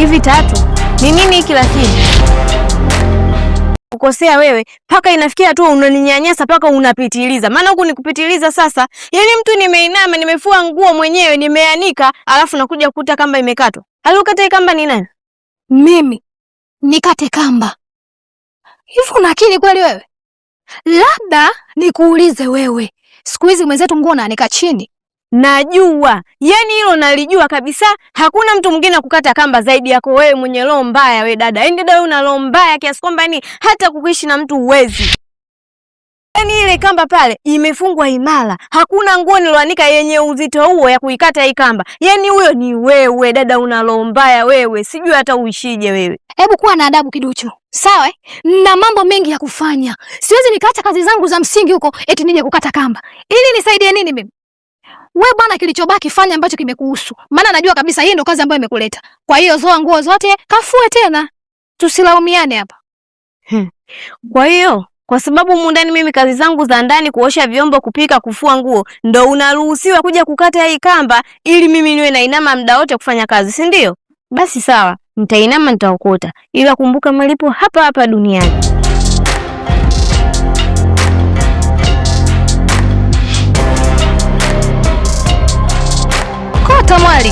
Hivi Tatu, ni nini hiki lakini? Ukosea wewe, paka inafikia tu unaninyanyasa paka unapitiliza. Maana huku nikupitiliza sasa. Yaani mtu nimeinama, nimefua nguo mwenyewe, nimeanika, alafu nakuja kukuta kamba imekatwa. Alikata kamba ni nani? Mimi. Nikate kamba. Hivi una akili kweli wewe? Labda nikuulize wewe. Siku hizi mwenzetu nguo naanika chini. Najua. Yaani hilo nalijua kabisa. Hakuna mtu mwingine kukata kamba zaidi yako wewe mwenye roho mbaya we dada. Yaani dada una roho mbaya kiasi kwamba ni hata kuishi na mtu uwezi. Yaani ile kamba pale imefungwa imara. Hakuna nguo niloanika yenye uzito huo ya kuikata hii kamba. Yaani huyo ni wewe dada una roho mbaya wewe. Sijui hata uishije wewe. Hebu kuwa na adabu kiduchu. Sawa na mambo mengi ya kufanya. Siwezi nikaacha kazi zangu za msingi huko eti nije kukata kamba. Ili nisaidie nini mimi? Wewe bwana, kilichobaki fanya ambacho kimekuhusu. Maana najua kabisa hii ndio kazi ambayo imekuleta. Kwa hiyo zoa nguo zote, kafue tena. Tusilaumiane hapa. Kwa hiyo, kwa sababu mundani mimi kazi zangu za ndani kuosha vyombo, kupika, kufua nguo, ndo unaruhusiwa kuja kukata hii kamba ili mimi niwe nainama muda wote kufanya kazi, si ndio? Basi sawa, nitainama nitaokota. Ila kumbuka malipo hapa hapa duniani. Kota mwali.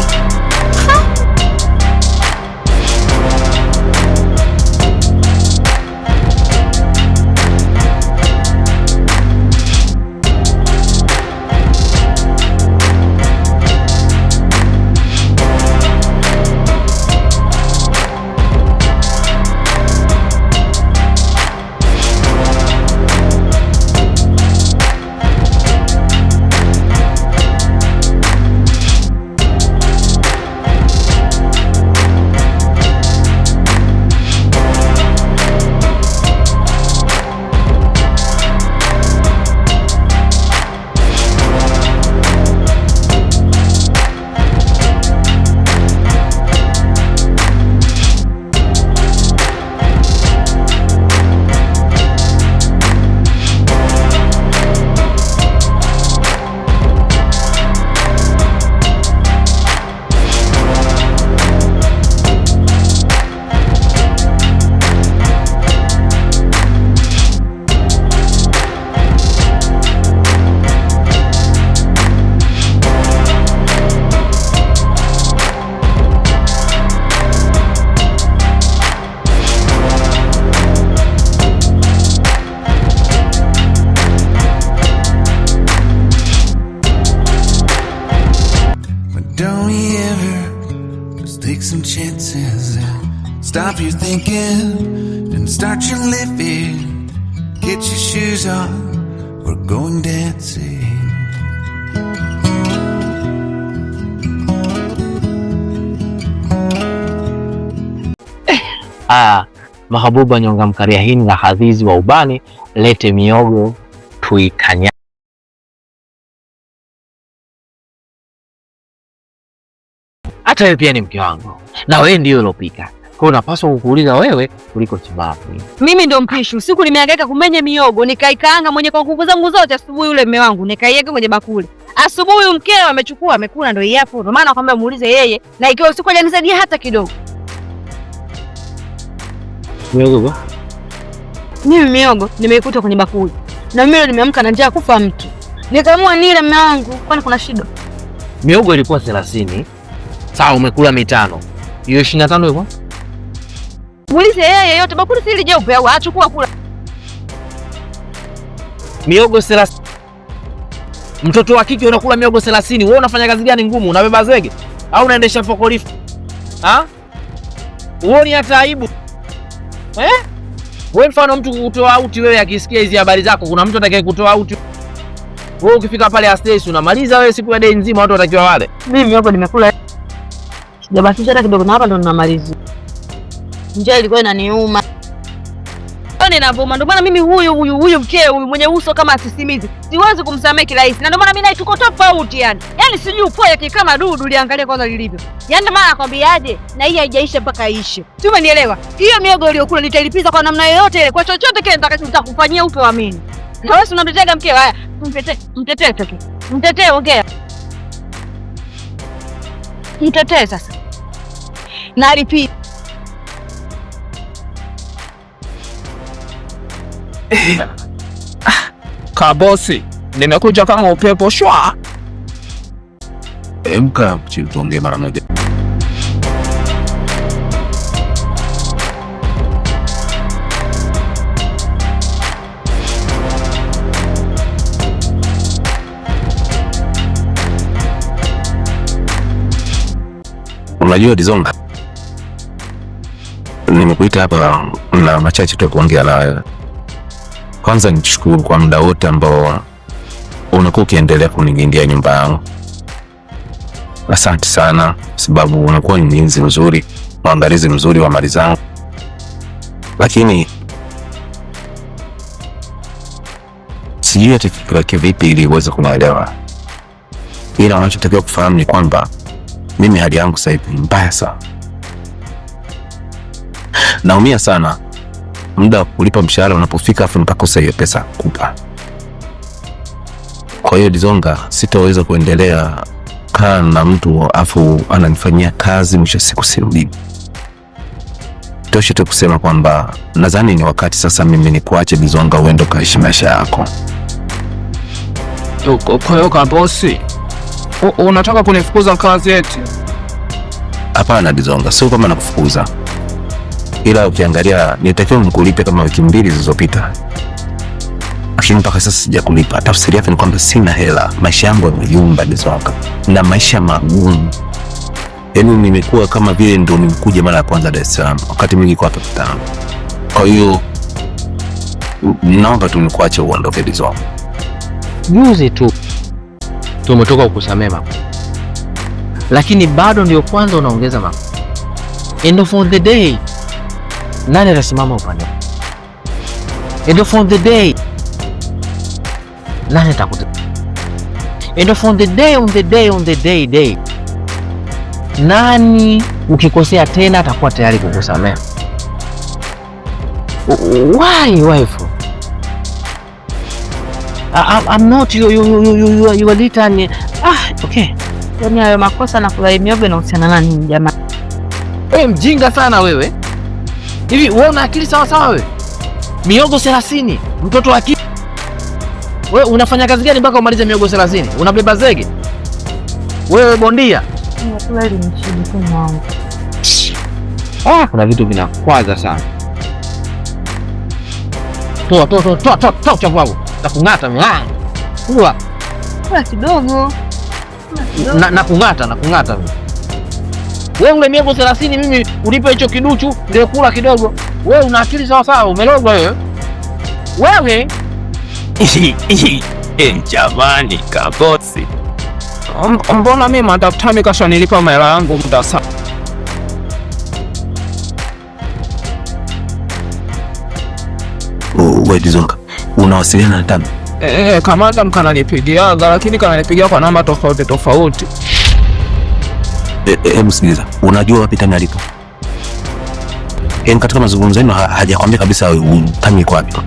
some chances and stop your thinking and start your living. Get your shoes on, we're going dancing. Mahabuba nyonga mkaria hini na hadhizi wa ubani, lete miogo tuikanya. Hata wewe pia ni mke wangu na wewe ndio ulopika, kwa hiyo napaswa kukuuliza wewe kuliko chibabu. Mimi ndo mpishi. Usiku nimehangaika kumenya miogo, nikaikaanga mwenye kwa nguvu zangu zote. Asubuhi yule mume wangu nikaiweka kwenye bakuli. Asubuhi mkeo amechukua amekula, ndo hapo. Ndio maana nakwambia muulize yeye, na ikiwa usiku hajanisaidia hata kidogo. Miogo ba? Mimi miogo nimeikuta kwenye bakuli. Na mimi nimeamka na njaa kufa mtu. Nikaamua nile mume wangu, kwani kuna shida? Miogo ilikuwa 30. Sawa, umekula 5. Hiyo 25 yuko? Muulize yeye yote, bakuli si ile jeupe au achukua kula. Miogo 30. Mtoto wa kike unakula miogo 30. Wewe unafanya kazi gani ngumu? Unabeba zege au unaendesha forklift? Uoni hata aibu? Wewe mfano mtu kukutoa auti, wewe akisikia hizi habari zako, kuna mtu atakaye kutoa auti. Wewe ukifika pale stage unamaliza wewe siku ya day nzima, watu watakiwa wale. Mimi miogo nimekula. Sijabakisha hata kidogo, na hapa ndo ninamaliza. Njaa ilikuwa inaniuma. Ninavuma, ndio maana mimi huyu mkeo huyu mwenye uso kama sisimizi siwezi kumsamehe kirahisi. Na ndio maana mimi naye tuko tofauti yani. Yaani sijui upoe yake kama dudu, liangalie kwanza lilivyo. Yaani ndio maana nakwambiaje, na hii haijaisha mpaka iishe. Si umenielewa? Hiyo miogo uliyokula nitailipiza kwa namna yoyote ile, kwa chochote kile nitakachokufanyia upe waamini. Na wewe unamtetega mkeo, haya, mtetee toki. Mtetee, ongea. Mtetee sasa. Na alipi Kabosi, nimekuja kama upepo shwa. Emka tuongee mara moja. Unajua Dizonga, nimekuita hapa na machache tu kuongea na wewe. Kwanza nikushukuru kwa muda wote ambao unakuwa ukiendelea kunilindia nyumba yangu. Asante sana, sababu unakuwa ni mlinzi mzuri, mwangalizi mzuri wa mali zangu. Lakini sijui atafikiri vipi ili uweze kunielewa. Ila unachotakiwa kufahamu ni kwamba mimi hali yangu sasa hivi mbaya sana. Naumia sana. Muda wa kulipa mshahara unapofika afu nitakosa hiyo pesa kupa. Kwa hiyo Dizonga, sitaweza kuendelea kaa na mtu afu ananifanyia kazi mwisho siku sirudi. Tosha tu kusema kwamba nadhani ni wakati sasa mimi nikuache Dizonga uende kaishi maisha yako. Kwa hiyo kabosi, unataka kunifukuza kazi eti? Hapana Dizonga, sio kama nakufukuza. Ila ukiangalia nitakiwa nikulipe kama wiki 2 zilizopita. Lakini mpaka sasa sijakulipa. Tafsiri yake ni kwamba sina hela. Maisha yangu yameyumba Dizonga. Na maisha magumu. Yaani nimekuwa kama vile ndo nimekuja mara ya kwanza Dar es Salaam wakati mimi niko hapa Kitana. Kwa hiyo naomba tu nikuache uondoke Dizonga. Juzi tu tumetoka kukusamea mama, lakini bado ndio kwanza unaongeza mama. End of the day, nani atasimama upande? End of the day, nani atakuta? End of the day, nani ukikosea tena atakuwa tayari kukusamea? Why wife? I'm not you are little. Okay. Yaani hayo makosa na kula miogo inahusiana na nini jamaa? Wewe mjinga sana wewe. Hivi wewe una akili sawa sawa wewe? Miogo 30, mtoto wa kike. Wewe unafanya kazi gani mpaka umalize miogo 30? Unabeba zege? Wewe bondia. Ninakula ile mchidi kwa mwangu. Kuna vitu vinakwaza sana. Toa uchafu wako. Nakung'ata mimi. Kula kidogo. Nakung'ata mimi. Wewe ule miogo 30 mimi unipe hicho kiduchu ndio kula kidogo. Wewe una akili sawa sawa, umelogwa wewe. Wewe Jamani kabosi, mbona mimi madaktari kasha nilipa mara yangu muda sana? Wewe Dizonga, unawasiliana na Tami? Kama Tami kananipigia, lakini kananipigia kwa namba tofauti. Hebu sikiliza, unajua wapi Tami alipo? Katika mazungumzo yenu hajakwambia kabisa Tami yuko wapi?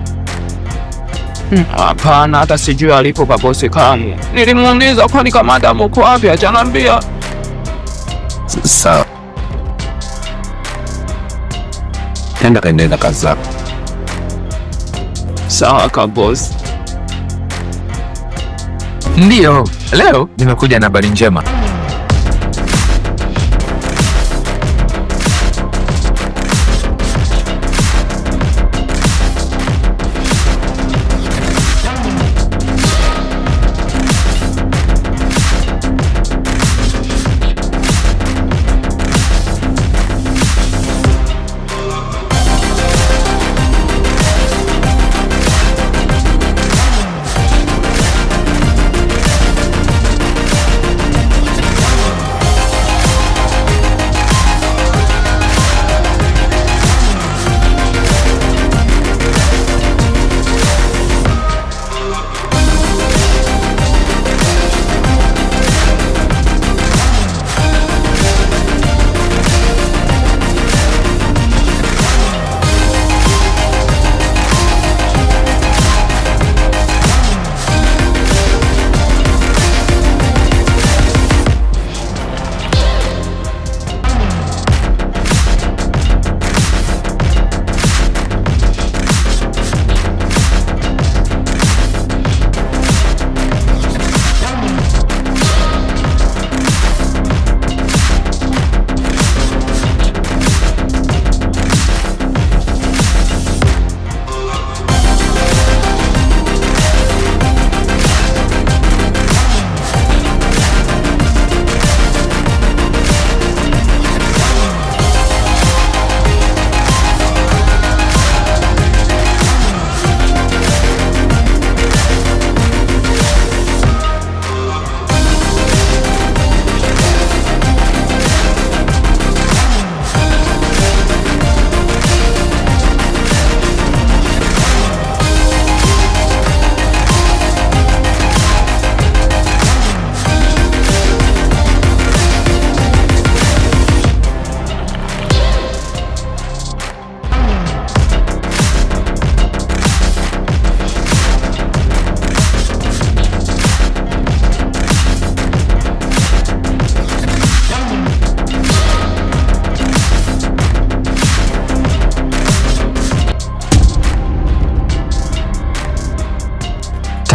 Hapana, hata sijui alipo kabosi kani. Nilimuuliza kwani kama Adamu uko wapi, hajaniambia. Sawa. Nenda kazi zako. Sawa kabosi. Ndio, leo nimekuja na habari njema.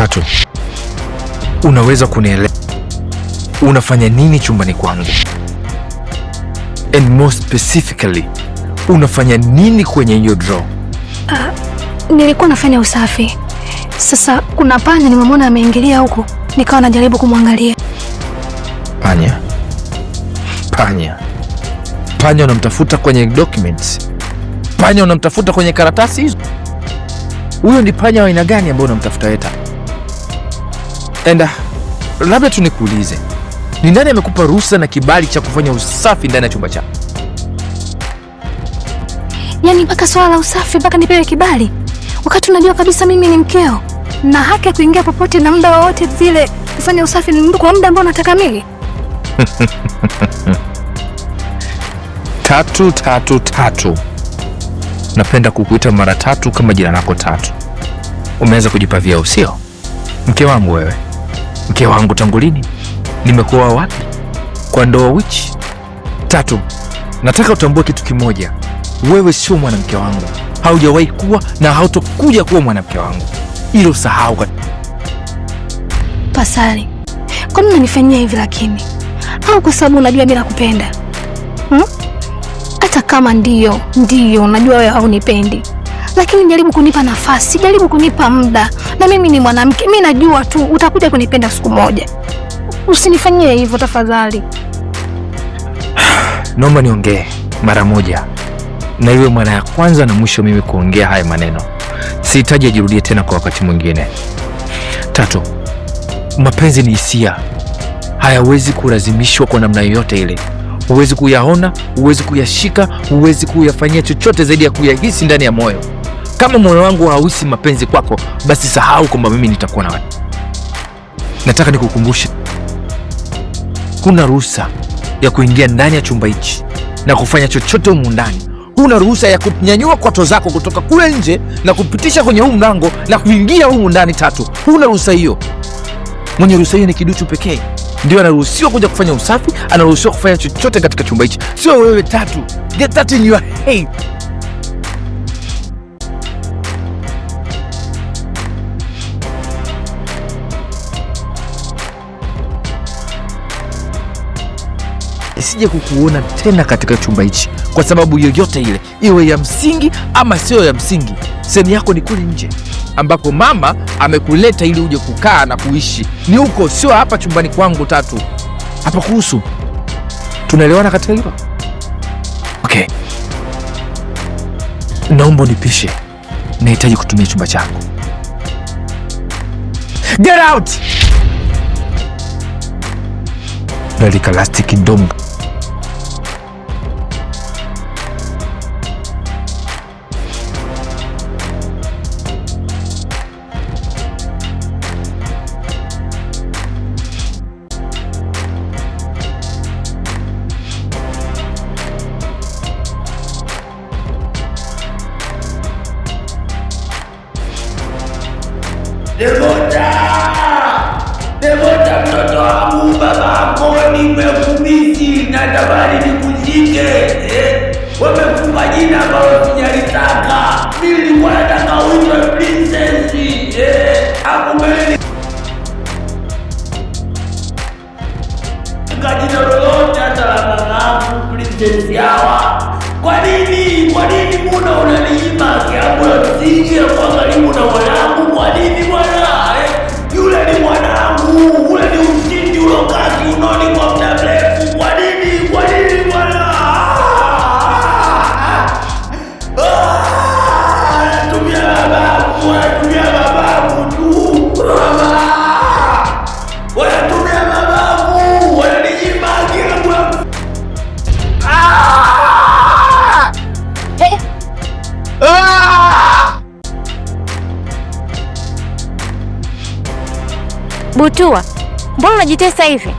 Tatu, unaweza kunielewa unafanya nini chumbani kwangu? And more specifically, unafanya nini kwenye hiyo draw? Nilikuwa nafanya usafi. Sasa kuna panya nimemwona ameingilia huko, nikawa najaribu kumwangalia. Panya? Panya unamtafuta kwenye documents? Panya unamtafuta kwenye karatasi hizo? Huyo ni panya wa aina gani ambao unamtafuta Eta? Enda, labda tu nikuulize, ni nani amekupa ruhusa na kibali cha kufanya usafi ndani ya chumba chako? Yaani mpaka swala la usafi mpaka nipewe kibali, wakati unajua kabisa mimi ni mkeo na haki ya kuingia popote na muda wowote vile kufanya usafi kwa muda ambao nataka mimi? Tatu. Napenda kukuita mara 3 kama jina lako Tatu. Umeanza kujipavia usio? Mke wangu wewe. Mke wangu tangu lini? Nimekuwa wapi? Kwa ndoa which? Tatu, nataka utambue kitu kimoja. Wewe sio mwanamke wangu. Haujawahi kuwa na hautokuja kuwa mwanamke wangu. Hilo sahau. Pasali, kwa nini unanifanyia hivi lakini? Au kwa sababu unajua mimi nakupenda? Hata kama ndio unajua wewe haunipendi, lakini jaribu kunipa nafasi, jaribu kunipa muda. Na mimi ni mwanamke, mimi najua tu utakuja kunipenda siku moja. Usinifanyie hivyo tafadhali. Naomba niongee mara moja, na iwe mara ya kwanza na mwisho mimi kuongea haya maneno. Sihitaji ajirudie tena kwa wakati mwingine. Tatu, mapenzi ni hisia, hayawezi kulazimishwa kwa namna yoyote ile. Huwezi kuyaona, huwezi kuyashika, huwezi kuyafanyia chochote zaidi ya kuyahisi ndani ya moyo. Kama moyo wangu hauhisi mapenzi kwako, basi sahau kwamba mimi nitakuwa na wewe. Nataka nikukumbushe, huna ruhusa ya kuingia ndani ya chumba hichi na kufanya chochote humu ndani. Huna ruhusa ya kunyanyua kwato zako kutoka kule nje na kupitisha kwenye huu mlango na kuingia humu ndani. Tatu, huna ruhusa hiyo. Mwenye ruhusa hiyo ni kiduchu pekee. Ndio anaruhusiwa kuja kufanya usafi, anaruhusiwa kufanya chochote katika chumba hichi. Sio wewe Tatu. Get that in your head. Isije kukuona tena katika chumba hichi kwa sababu yoyote ile, iwe ya msingi ama sio ya msingi. Sehemu yako ni kule nje ambako mama amekuleta ili uje kukaa na kuishi. Ni huko, sio hapa chumbani kwangu. Tatu, hapa kuhusu. Tunaelewana katika hilo? Okay. Naomba unipishe. Nahitaji kutumia chumba chako. Get out! Dalika lastiki donga. Devota mtoto wangu, babako nimekumisi na tabari nikuzike. Wamekupa jina ambalo sijalitaka. Mimi nilikuwa nataka uitwe princess. Akumeni jina lolote hata la mamangu princess Hawa. Kwa nini Muna unaninyima kiapo ya msingi ya kuwa karibu na mwanangu? Kwa nini bwana? Yule ni mwanangu, ule ni ushindi ulokaa kiunoni kwa muda mrefu. Kwa nini bwana? Anatumia babangu tu. Wanatumia babangu, wananinyima kiapo ya Butua, mbona unajitesa hivi?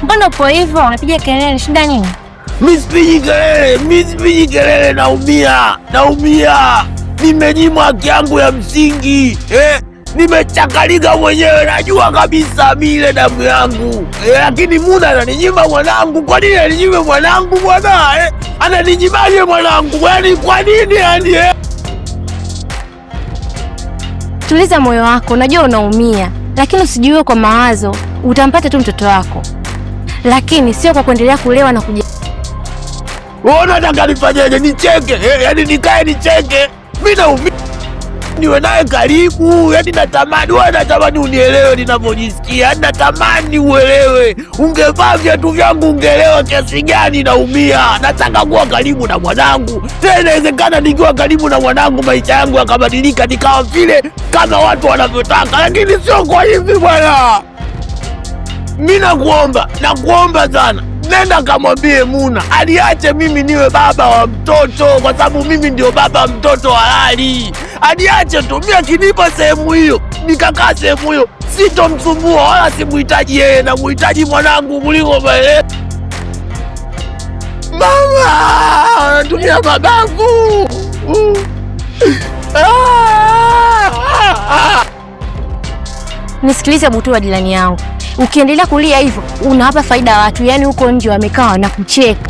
Mbona upo hivyo unapiga kelele, shida nini? Mimi sipigi kelele, naumia. Nimenyimwa haki yangu ya msingi. Nimechakalika mwenyewe, najua kabisa mile damu yangu. Lakini Muna ananinyima mwanangu. Kwa nini ananinyima mwanangu bwana? Ananinyima mwanangu. Yaani kwa nini yani? tuliza moyo wako, najua unaumia, lakini usijue kwa mawazo. Utampata tu mtoto wako, lakini sio kwa kuendelea kulewa na kuja. Wewe unataka nifanyeje? Nicheke? Yaani nikae nicheke? Mimi naumia. Niwe naye karibu, yaani natamani unielewe ninavyojisikia. Yaani natamani uelewe. Ungevaa viatu vyangu ungeelewa kiasi gani naumia. Nataka kuwa karibu na mwanangu. Tena inawezekana nikiwa karibu na mwanangu maisha yangu yakabadilika nikawa vile kama watu wanavyotaka, lakini sio kwa hivi bwana. Mimi nakuomba sana. Nenda kamwambie Muna aliache mimi niwe baba wa mtoto, kwa sababu mimi ndio baba wa mtoto halali. Aliache tu, mimi akinipa sehemu hiyo nikakaa sehemu hiyo, sitomsumbua wala simuhitaji yeye, na muhitaji mwanangu kuliko maelezo. Mama anatumia mabavu. Nisikilize Butua, jirani yangu, ukiendelea kulia hivyo unawapa faida watu, yaani huko nje wamekaa na kucheka.